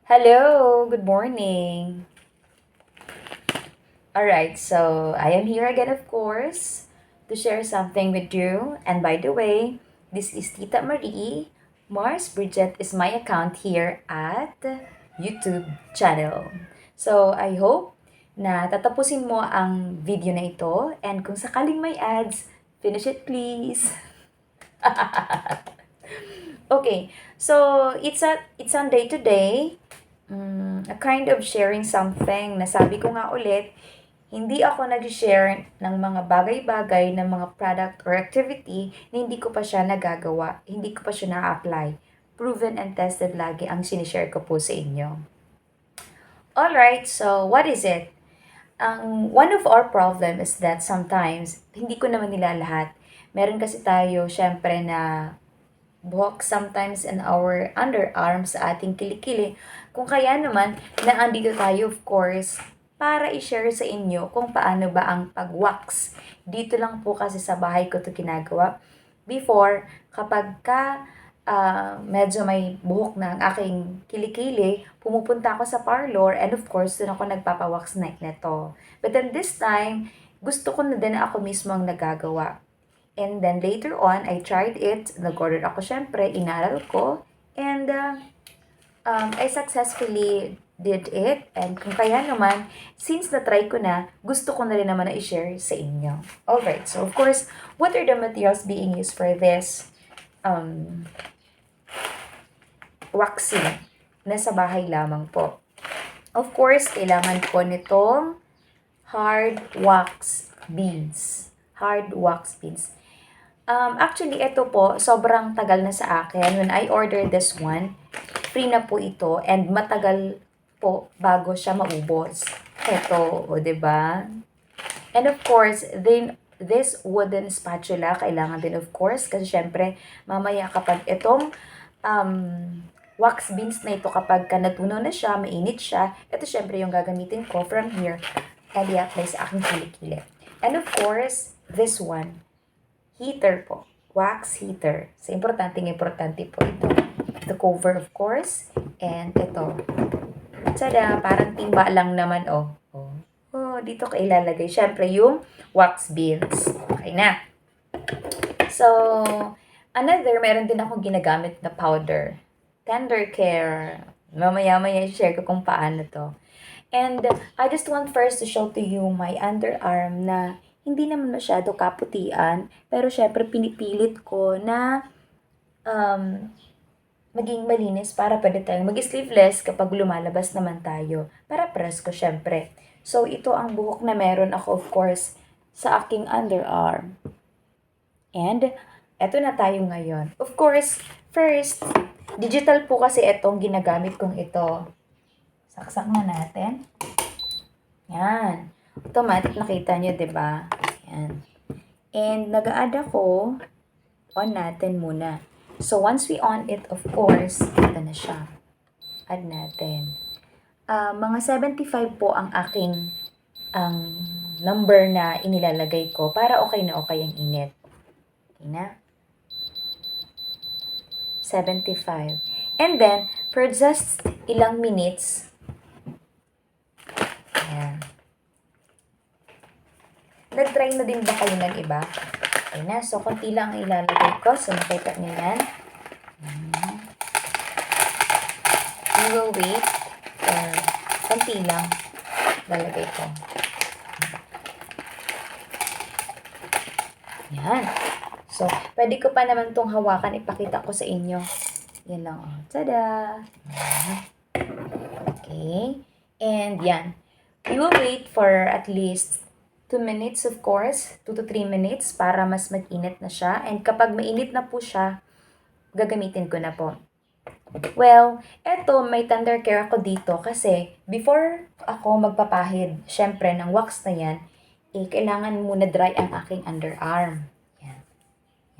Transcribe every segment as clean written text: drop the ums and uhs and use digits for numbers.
Hello, good morning. All right, so I am here again, of course, to share something with you. And by the way, this is Tita Marie. Mars Bridget is my account here at YouTube channel. So I hope na tatapusin mo ang video na ito. And kung sakaling may ads, finish it please. Okay, so it's on day to day. A kind of sharing something. Nasabi ko nga ulit, hindi ako nag-share ng mga bagay-bagay ng mga product or activity na hindi ko pa siya nagagawa, hindi ko pa siya na-apply. Proven and tested lagi ang sinishare ko po sa inyo. Alright, so what is it? One of our problem is that sometimes, hindi ko naman nila lahat. Meron kasi tayo, syempre, na buhok sometimes in our underarms sa ating kilikili. Kung kaya naman, na andito tayo of course, para i-share sa inyo kung paano ba ang pag-wax. Dito lang po kasi sa bahay ko ito ginagawa. Before, kapag medyo may buhok na ang aking kilikili, pumupunta ako sa parlor and of course, doon ako nagpapawax na neto. But then this time, gusto ko na din ako mismo ang nagagawa. And then later on, I tried it. Nag-order ako syempre, inaral ko. And I successfully did it. And kung kaya naman, since na-try ko na, gusto ko na rin naman na i-share sa inyo. Alright, so of course, what are the materials being used for this waxing? Nasa bahay lamang po. Of course, kailangan ko nitong hard wax beans. Hard wax beans. Actually, ito po, sobrang tagal na sa akin. When I ordered this one, free na po ito and matagal po bago siya maubos. Ito, o, diba? And of course, then, this wooden spatula, kailangan din of course, kasi syempre, mamaya kapag itong wax beans na ito, kapag natunaw na siya, mainit siya, ito syempre yung gagamitin ko from here, and i-apply sa aking kilikili. And of course, this one, heater po. Wax heater. So, importante po ito. The cover, of course. And ito. Tada! Parang timba lang naman, oh. Oh, dito ka ilalagay. Siyempre, yung wax beans. Okay na. So, meron din akong ginagamit na powder. Tender Care. Mamaya-maya share ko kung paano to. And I just want first to show to you my underarm na hindi naman masyado kaputian, pero syempre pinipilit ko na maging malinis para pwede tayong mag-sleeveless kapag lumalabas naman tayo. Para press ko syempre. So, ito ang buhok na meron ako of course sa aking underarm. And, eto na tayo ngayon. Of course, first, digital po kasi itong ginagamit kong ito. Saksak na natin. Yan. Automatic nakita nyo, diba? Yan. And nag-a-add ako, on natin muna. So, once we on it, of course, ito na siya. Add natin. Mga 75 po ang aking number na inilalagay ko para okay na okay ang init. Okay na? 75. And then, for just ilang minutes, ayan. Nag-try na din ba kayo ng iba? Okay na. So, konti lang ang ilalagay ko. So, nakita nyo yan. We will wait for konti lang. Lalagay ko. Yan. So, pwede ko pa naman itong hawakan. Ipakita ko sa inyo. Yan lang. Oh. Tada! Okay. And yan. We will wait for at least 2 minutes of course, 2 to 3 minutes para mas mag-init na siya. And kapag mainit na po siya, gagamitin ko na po. Well, eto may Tender Care ako dito kasi before ako magpapahid, syempre ng wax na yan, kailangan muna dry ang aking underarm. Yan.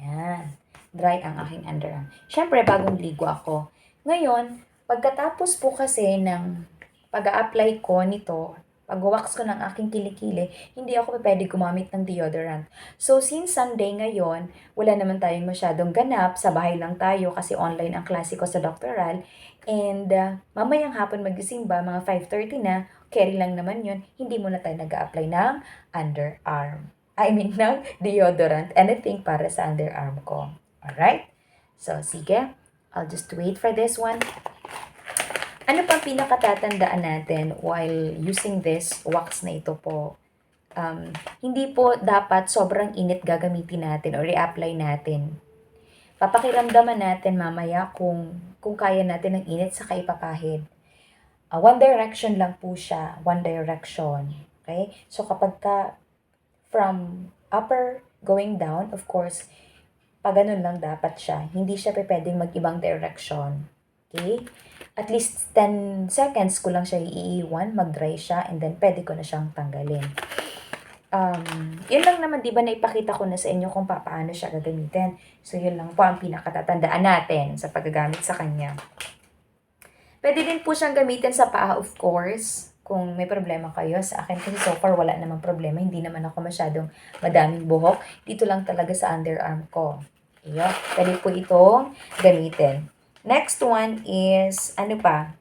Yan. Dry ang aking underarm. Syempre, bagong ligo ako. Ngayon, pagkatapos po kasi ng pag-a-apply ko nito, pag-wax ko ng aking kilikili, hindi ako pwede gumamit ng deodorant. So, since Sunday ngayon, wala naman tayong masyadong ganap, sa bahay lang tayo kasi online ang klase ko sa doctoral. And mamayang hapon magisimba, mga 5:30 na, carry lang naman yun, hindi muna tayo nag-a-apply ng underarm. I mean, ng deodorant, anything para sa underarm ko. Alright? So, sige. I'll just wait for this one. Ano pang pinakatatandaan natin while using this wax na ito po? Hindi po dapat sobrang init gagamitin natin or i-apply natin. Papakiramdaman natin mamaya kung kaya natin ng init sa ipapahid. One direction lang po siya. One direction. Okay? So kapag ka from upper going down, of course, pag ganun lang dapat siya. Hindi siya pwedeng mag-ibang direction. Okay? At least 10 seconds ko lang siya iiwan, mag-dry siya, and then pwede ko na siyang tanggalin. Yun lang naman, di ba, naipakita ko na sa inyo kung paano siya gagamitin. So, yun lang po ang pinakatatandaan natin sa paggagamit sa kanya. Pwede din po siyang gamitin sa paa, of course, kung may problema kayo. Sa akin kasi so far wala namang problema. Hindi naman ako masyadong madaming buhok. Dito lang talaga sa underarm ko. Okay? Pwede po itong gamitin. Next one is, ano pa?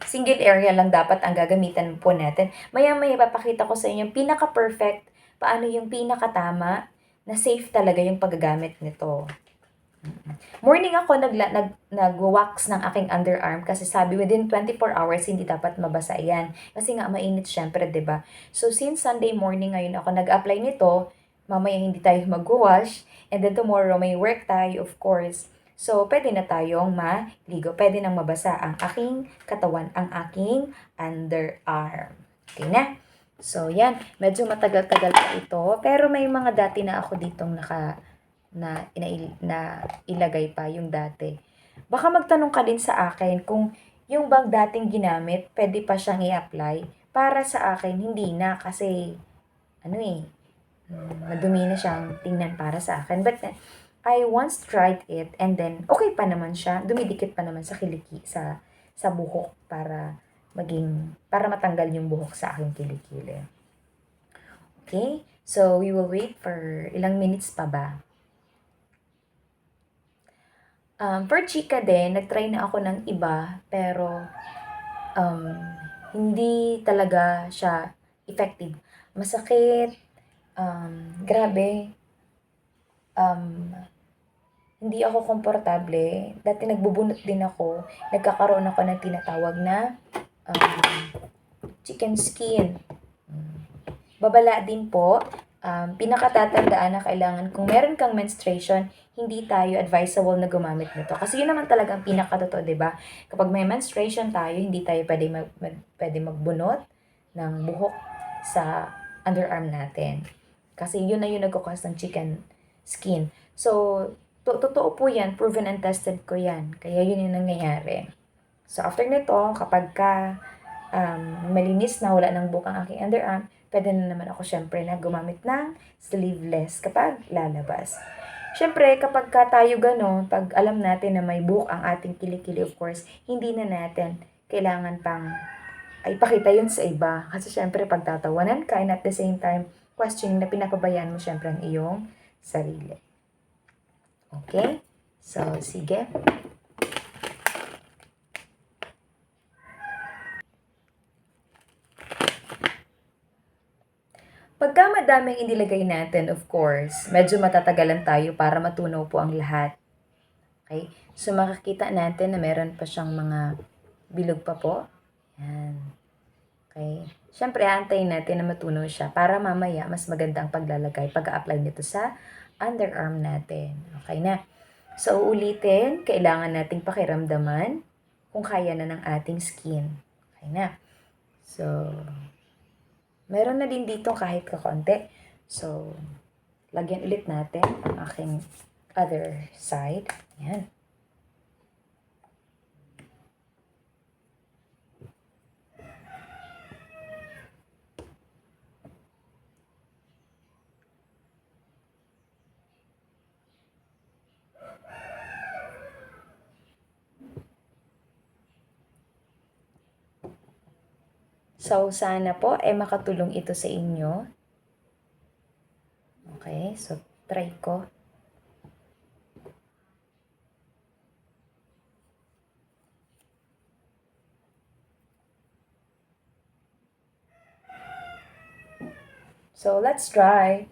Single area lang dapat ang gagamitan po natin. Maya-maya papakita ko sa inyo yung pinaka-perfect, paano yung pinaka-tama na safe talaga yung paggagamit nito. Morning ako nag-wax ng aking underarm kasi sabi within 24 hours hindi dapat mabasa yan. Kasi nga mainit syempre, 'di ba? So since Sunday morning ngayon ako nag-apply nito, mamaya hindi tayo mag-wash, and then tomorrow may work tayo, of course. So pwede na tayong maligo, pwede nang mabasa ang aking katawan, ang aking underarm. Okay na? So yan, medyo matagal-tagal pa ito, pero may mga dati na ako ditong na ilagay pa yung dati. Baka magtanong ka din sa akin kung yung bang dating ginamit, pwede pa siyang i-apply. Para sa akin, hindi na kasi, madumi na siyang tingnan para sa akin. But I once tried it and then okay pa naman siya. Dumidikit pa naman sa kiliki, sa buhok para matanggal yung buhok sa aking kilikili. Okay? So, we will wait for ilang minutes pa ba? For chika din, nag-try na ako ng iba, pero hindi talaga siya effective. Masakit, grabe, hindi ako komportable. Dati nagbubunot din ako, nagkakaroon ako ng tinatawag na chicken skin. Babala din po, pinakatatandaan na kailangan kung meron kang menstruation, hindi tayo advisable na gumamit nito. Kasi yun naman talagang pinakatotoo, 'di ba? Kapag may menstruation tayo, hindi tayo pwede magbunot ng buhok sa underarm natin. Kasi yun na yung nagkukos ng chicken skin. So, totoo po yan, proven and tested ko yan. Kaya yun yung nangyayari. So, after nito, kapag malinis na, wala ng buhok ang aking underarm, pwede na naman ako syempre na gumamit ng sleeveless kapag lalabas. Syempre, kapag tayo gano'n, pag alam natin na may buhok ang ating kilikili, of course, hindi na natin kailangan pang ipakita yun sa iba. Kasi syempre, pagtatawanan ka and at the same time, questioning na pinapabayaan mo syempre ang iyong sarili. Okay? So, sige. Pagka madaming inilagay natin, of course, medyo matatagalan tayo para matunaw po ang lahat. Okay? So, makikita natin na meron pa siyang mga bilog pa po. Yan. Okay? Siyempre, aantayin natin na matunaw siya para mamaya mas maganda ang paglalagay, pag-a-apply nito sa underarm natin. Okay na? So, ulitin, kailangan nating pakiramdaman kung kaya na ng ating skin. Okay na? So, meron na din dito kahit kakonti. So, lagyan ulit natin ang aking other side. Yan. So, sana po makatulong ito sa inyo. Okay, so try ko. So, let's try.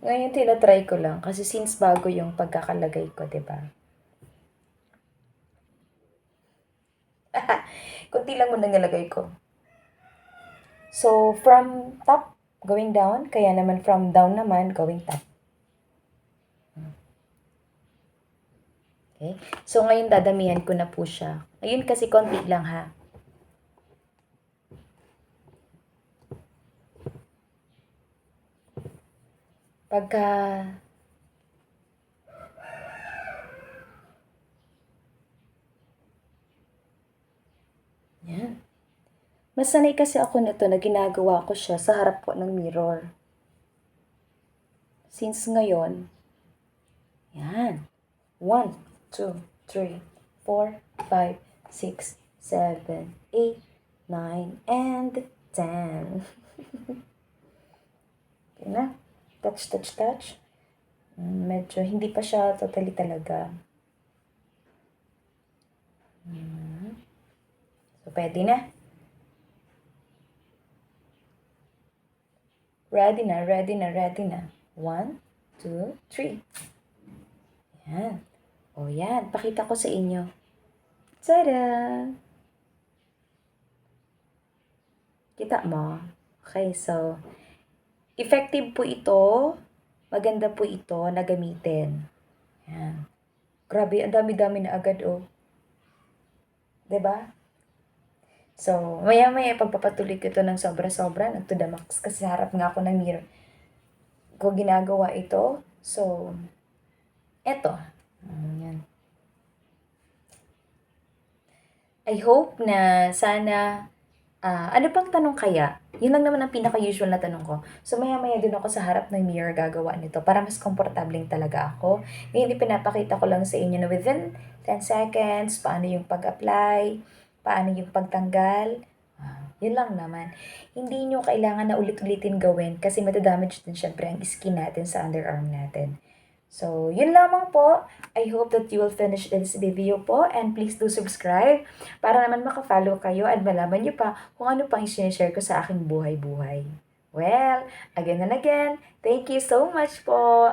Ngayon, tinatry ko lang kasi since bago yung pagkakalagay ko, 'di ba? Kunti lang muna nilagay ko. So, from top going down, kaya naman from down naman going top. Okay? So, ngayon dadamihan ko na po siya. Ngayon kasi konti lang ha. Pagka yan. Mas sanay kasi ako nito na ginagawa ko siya sa harap ko ng mirror. Since ngayon, yan. 1, 2, 3, 4, 5, 6, 7, 8, 9, and 10. Okay na. Touch, touch, touch. Medyo hindi pa siya totally talaga. So, pwede na. Ready na, ready na, ready na. 1, 2, 3. Yan. O yan, pakita ko sa inyo. Tada! Kita mo? Okay, so, effective po ito. Maganda po ito na gamitin. Yan. Grabe, ang dami-dami na agad, oh. 'Di ba? So, maya-maya pagpapatuloy ko ito ng sobra-sobra, to the max, kasi harap nga ako ng mirror ko ginagawa ito. So, eto. Yan. I hope na sana, ano pang tanong kaya? Yun lang naman ang pinaka-usual na tanong ko. So, maya-maya din ako sa harap ng mirror gagawa nito para mas komportabling talaga ako. Ngayon, ipinapakita ko lang sa inyo na within 10 seconds, paano yung pag-apply, paano yung pagtanggal. Yun lang naman. Hindi nyo kailangan na ulit-ulitin gawin kasi matadamage din syempre ang skin natin sa underarm natin. So, yun lamang po. I hope that you will finish this video po and please do subscribe para naman makafollow kayo at malaman nyo pa kung ano pang i-share ko sa aking buhay-buhay. Well, again and again, thank you so much po.